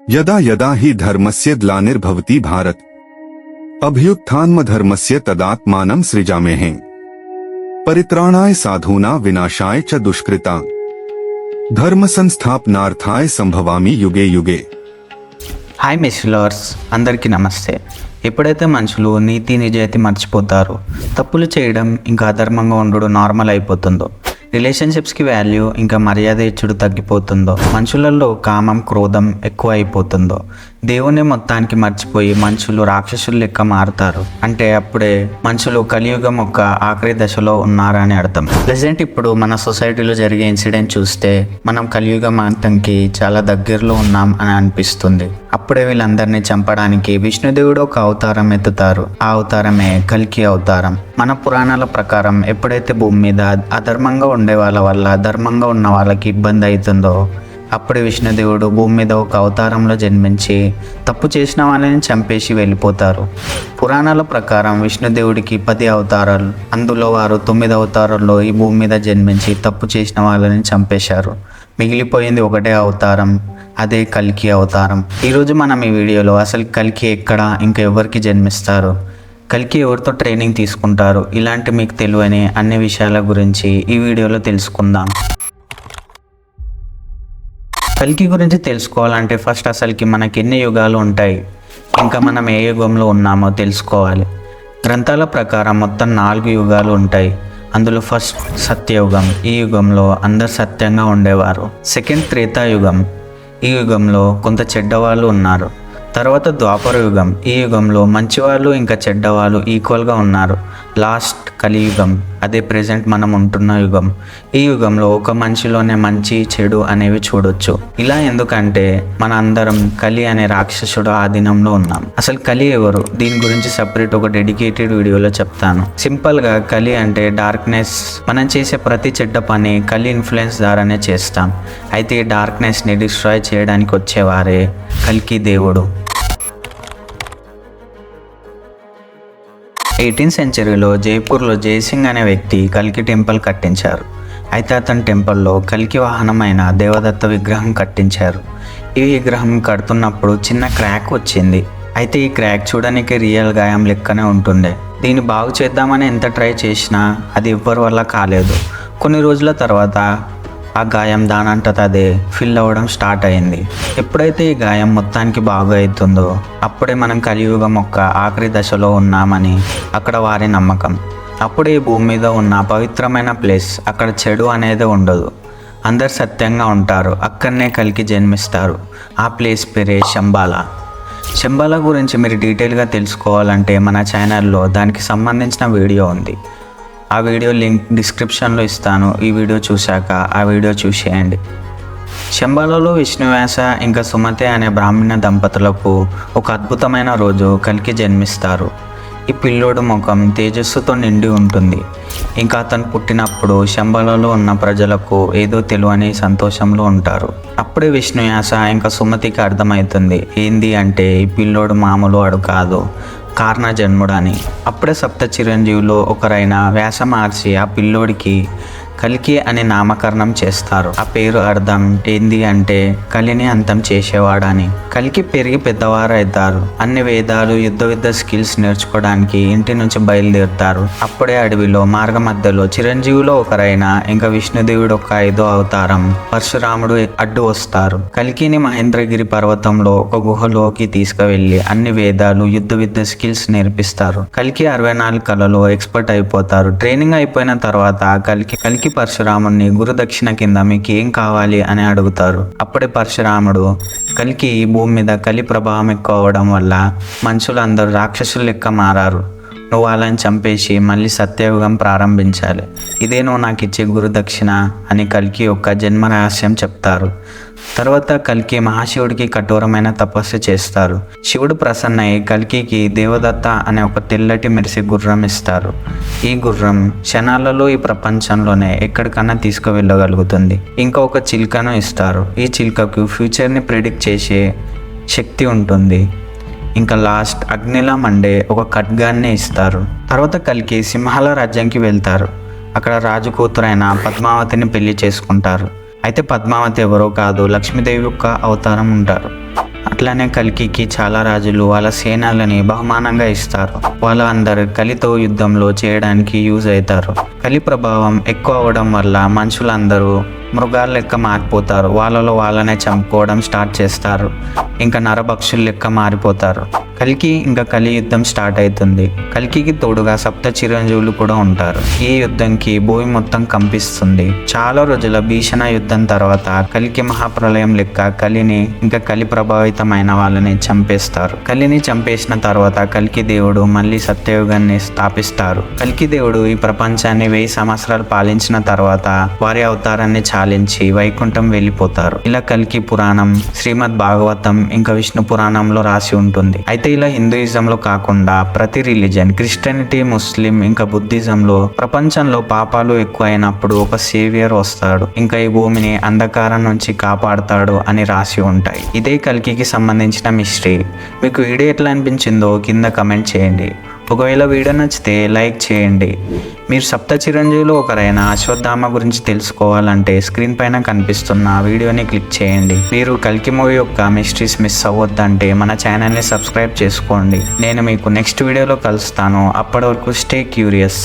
यदा यदा हि धर्मस्य ग्लानिर्भवति भारत अभ्युत्थानमधर्मस्य तदात्मानं सृजाम्यहं परित्राणाय साधूनां विनाशाय च दुष्कृतां धर्म संस्थापनार्थाय संभवामि युगे युगे। హాయ్ మిస్లర్స్, అందరికీ నమస్తే. ఎప్పుడైతే మనుషులు నీతి నిజాయితీ మర్చిపోతారో, తప్పులు చేయడం ఇంకా అధర్మంగా ఉండడం నార్మల్ అయిపోతుందో, రిలేషన్షిప్స్కి వాల్యూ ఇంకా మర్యాద ఇచ్చుడు తగ్గిపోతుందో, మనుషులలో కామం క్రోధం ఎక్కువ అయిపోతుందో, దేవుని మొత్తానికి మర్చిపోయి మనుషులు రాక్షసులు లెక్క మారుతారు అంటే అప్పుడే మనుషులు కలియుగం యొక్క ఆఖరి దశలో ఉన్నారని అర్థం. ప్రెసెంట్ ఇప్పుడు మన సొసైటీలో జరిగే ఇన్సిడెంట్ చూస్తే మనం కలియుగం అంతంకి చాలా దగ్గరలో ఉన్నాం అని అనిపిస్తుంది. అప్పుడే వీళ్ళందరినీ చంపడానికి విష్ణుదేవుడు ఒక అవతారం ఎత్తుతారు. ఆ అవతారమే కల్కి అవతారం. మన పురాణాల ప్రకారం ఎప్పుడైతే భూమి మీద అధర్మంగా ఉండే వాళ్ళ వల్ల ధర్మంగా ఉన్న వాళ్ళకి ఇబ్బంది అవుతుందో, అప్పుడే విష్ణుదేవుడు భూమి మీద ఒక అవతారంలో జన్మించి తప్పు చేసిన వాళ్ళని చంపేసి వెళ్ళిపోతారు. పురాణాల ప్రకారం విష్ణుదేవుడికి 10 అవతారాలు, అందులో వారు 9 అవతారాల్లో ఈ భూమి మీద జన్మించి తప్పు చేసిన వాళ్ళని చంపేశారు. మిగిలిపోయింది ఒకటే అవతారం, అదే కల్కి అవతారం. ఈరోజు మనం ఈ వీడియోలో అసలు కల్కి ఎక్కడ, ఇంకా ఎవరికి జన్మిస్తారు, కల్కి ఎవరితో ట్రైనింగ్ తీసుకుంటారు, ఇలాంటి మీకు తెలియని అన్ని విషయాల గురించి ఈ వీడియోలో తెలుసుకుందాం. కల్కి గురించి తెలుసుకోవాలంటే ఫస్ట్ అసలుకి మనకి ఎన్ని యుగాలు ఉంటాయి, ఇంకా మనం ఏ యుగంలో ఉన్నామో తెలుసుకోవాలి. గ్రంథాల ప్రకారం మొత్తం 4 యుగాలు ఉంటాయి. అందులో ఫస్ట్ సత్యయుగం. ఈ యుగంలో అందరు సత్యంగా ఉండేవారు. సెకండ్ త్రేతాయుగం. ఈ యుగంలో కొంత చెడ్డవాళ్ళు ఉన్నారు. తర్వాత ద్వాపర యుగం. ఈ యుగంలో మంచివాళ్ళు ఇంకా చెడ్డవాళ్ళు ఈక్వల్గా ఉన్నారు. లాస్ట్ కలియుగం, అదే ప్రెజెంట్ మనం ఉంటున్న యుగం. ఈ యుగంలో ఒక మనిషిలోనే మంచి చెడు అనేవి చూడొచ్చు. ఇలా ఎందుకంటే మన అందరం కలి అనే రాక్షసుడు ఆధీనంలో ఉన్నాం. అసలు కలి ఎవరు, దీని గురించి సపరేట్ ఒక డెడికేటెడ్ వీడియోలో చెప్తాను. సింపుల్గా కలి అంటే డార్క్నెస్. మనం చేసే ప్రతి చెడ్డ పని కలి ఇన్ఫ్లుయెన్స్ ద్వారానే చేస్తాం. అయితే ఈ డార్క్నెస్ని డిస్ట్రాయ్ చేయడానికి వచ్చేవారే కల్కి దేవుడు. 18th సెంచరీలో జైపూర్లో జయసింగ్ అనే వ్యక్తి కల్కి టెంపుల్ కట్టించారు. అయితే అతని టెంపుల్లో కల్కి వాహనమైన దేవదత్త విగ్రహం కట్టించారు. ఈ విగ్రహం కడుతున్నప్పుడు చిన్న క్రాక్ వచ్చింది. అయితే ఈ క్రాక్ చూడడానికి రియల్ గాయం లెక్కనే ఉంటుండే. దీన్ని బాగు చేద్దామని ఎంత ట్రై చేసినా అది ఎవ్వరి వల్ల కాలేదు. కొన్ని రోజుల తర్వాత ఆ గాయం దానంతట అదే ఫిల్ అవ్వడం స్టార్ట్ అయింది. ఎప్పుడైతే ఈ గాయం మొత్తానికి బాగా అవుతుందో అప్పుడే మనం కలియుగం యొక్క ఆఖరి దశలో ఉన్నామని అక్కడ వారి నమ్మకం. అప్పుడే ఈ భూమి మీద ఉన్న పవిత్రమైన ప్లేస్, అక్కడ చెడు అనేది ఉండదు, అందరు సత్యంగా ఉంటారు. అక్కడనే కల్కి జన్మిస్తారు. ఆ ప్లేస్ పేరే శంబాలా. శంబాలా గురించి మీరు డీటెయిల్గా తెలుసుకోవాలంటే మన ఛానల్లో దానికి సంబంధించిన వీడియో ఉంది. ఆ వీడియో లింక్ డిస్క్రిప్షన్లో ఇస్తాను. ఈ వీడియో చూశాక ఆ వీడియో చూసేయండి. శంబాలలో విష్ణువ్యాస ఇంకా సుమతి అనే బ్రాహ్మణ దంపతులకు ఒక అద్భుతమైన రోజు కల్కి జన్మిస్తారు. ఈ పిల్లోడు ముఖం తేజస్సుతో నిండి ఉంటుంది. ఇంకా అతను పుట్టినప్పుడు శంబాలలో ఉన్న ప్రజలకు ఏదో తెలియని సంతోషంలో ఉంటారు. అప్పుడే విష్ణువ్యాస ఇంకా సుమతికి అర్థమవుతుంది ఏంది అంటే ఈ పిల్లోడు మామూలు వాడు కాదు, కారణ జన్ముడని. అప్పుడే సప్త చిరంజీవులు ఒకరైన వ్యాస మహర్షి ఆ పిల్లోడికి కల్కి అనే నామకరణం చేస్తారు. ఆ పేరు అర్థం ఏంది అంటే కలిని అంతం చేసేవాడని. కల్కి పెరిగి పెద్దవారు అవుతారు. అన్ని వేదాలు, యుద్ధ విద్య స్కిల్స్ నేర్చుకోవడానికి ఇంటి నుంచి బయలుదేరుతారు. అప్పుడే అడవిలో మార్గ మధ్యలో చిరంజీవులో ఒకరైన ఇంకా విష్ణుదేవుడు ఒక 5వ అవతారం పరశురాముడు అడ్డు వస్తారు. కల్కిని మహేంద్రగిరి పర్వతంలో ఒక గుహలోకి తీసుకువెళ్ళి అన్ని వేదాలు, యుద్ధ విద్య స్కిల్స్ నేర్పిస్తారు. కల్కి 64 కళలో ఎక్స్పర్ట్ అయిపోతారు. ట్రైనింగ్ అయిపోయిన తర్వాత కల్కి పరశురాముడిని గురుదక్షిణ కింద మీకు ఏం కావాలి అని అడుగుతారు. అప్పుడే పరశురాముడు కల్కి ఈ భూమి మీద కలి ప్రభావం ఎక్కువ అవడం వల్ల మనుషులందరూ రాక్షసులు లెక్క మారారు. నువ్వు వాళ్ళని చంపేసి మళ్ళీ సత్యయుగం ప్రారంభించాలి. ఇదే నువ్వు నాకు ఇచ్చే గురుదక్షిణ అని కల్కి యొక్క జన్మ రహస్యం చెప్తారు. తర్వాత కల్కి మహాశివుడికి కఠోరమైన తపస్సు చేస్తారు. శివుడు ప్రసన్నయ్యి కల్కికి దేవదత్త అనే ఒక తెల్లటి మెరిసే గుర్రం ఇస్తారు. ఈ గుర్రం క్షణాలలో ఈ ప్రపంచంలోనే ఎక్కడికన్నా తీసుకువెళ్ళగలుగుతుంది. ఇంకా ఒక చిలుకను ఇస్తారు. ఈ చిలుకకు ఫ్యూచర్ని ప్రిడిక్ట్ చేసే శక్తి ఉంటుంది. ఇంకా లాస్ట్ అగ్నిలా మండే ఒక ఖడ్గాన్ని ఇస్తారు. తర్వాత కల్కి సింహాల రాజ్యానికి వెళ్తారు. అక్కడ రాజు కూతురైన పద్మావతిని పెళ్లి చేసుకుంటారు. అయితే పద్మావతి ఎవరో కాదు, లక్ష్మీదేవి యొక్క అవతారం ఉంటారు. అట్లానే కల్కికి చాలా రాజులు వాళ్ళ సేనలని బహుమానంగా ఇస్తారు. వాళ్ళందరూ కలితో యుద్ధంలో చేయడానికి యూజ్ అవుతారు. కలి ప్రభావం ఎక్కువ అవడం వల్ల మనుషులందరూ మృగాల లెక్క మారిపోతారు. వాళ్ళలో వాళ్ళనే చంపుకోవడం స్టార్ట్ చేస్తారు. ఇంకా నరభక్షుల లెక్క మారిపోతారు. కల్కి ఇంకా కలి యుద్ధం స్టార్ట్ అవుతుంది. కల్కికి తోడుగా సప్త చిరంజీవులు కూడా ఉంటారు. ఈ యుద్ధంకి భూమి మొత్తం కంపిస్తుంది. చాలా రోజుల భీషణ యుద్ధం తర్వాత కల్కి మహాప్రలయం లెక్క కలిని ఇంకా కలి ప్రభావితమైన వాళ్ళని చంపేస్తారు. కలిని చంపేసిన తర్వాత కల్కి దేవుడు మళ్ళీ సత్యయుగాన్ని స్థాపిస్తారు. కల్కి దేవుడు ఈ ప్రపంచాన్ని 1000 సంవత్సరాలు పాలించిన తర్వాత వారి అవతారాన్ని చాలించి వైకుంఠం వెళ్ళిపోతారు. ఇలా కల్కి పురాణం, శ్రీమద్ భాగవతం ఇంకా విష్ణు పురాణంలో రాసి ఉంటుంది. అయితే ఇలా హిందూయిజంలో కాకుండా ప్రతి రిలీజన్, క్రిస్టియానిటీ, ముస్లిం ఇంకా బుద్ధిజంలో ప్రపంచంలో పాపాలు ఎక్కువ అయినప్పుడు ఒక సేవియర్ వస్తాడు, ఇంకా ఈ భూమిని అంధకారం నుంచి కాపాడుతాడు అని రాసి ఉంటాయి. ఇదే కల్కికి సంబంధించిన మిస్టరీ. మీకు వీడియో ఎట్లా అనిపించిందో కింద కమెంట్ చేయండి. ఒకవేళ వీడియో నచ్చితే లైక్ చేయండి. మీరు సప్త చిరంజీవులు ఒకరైన అశ్వత్థామ గురించి తెలుసుకోవాలంటే స్క్రీన్ పైన కనిపిస్తున్న వీడియోని క్లిక్ చేయండి. మీరు కల్కి మూవీ యొక్క మిస్టరీస్ మిస్ అవ్వద్దంటే మన ఛానల్ని సబ్స్క్రైబ్ చేసుకోండి. నేను మీకు నెక్స్ట్ వీడియోలో కలుస్తాను. అప్పటి వరకు స్టే క్యూరియస్.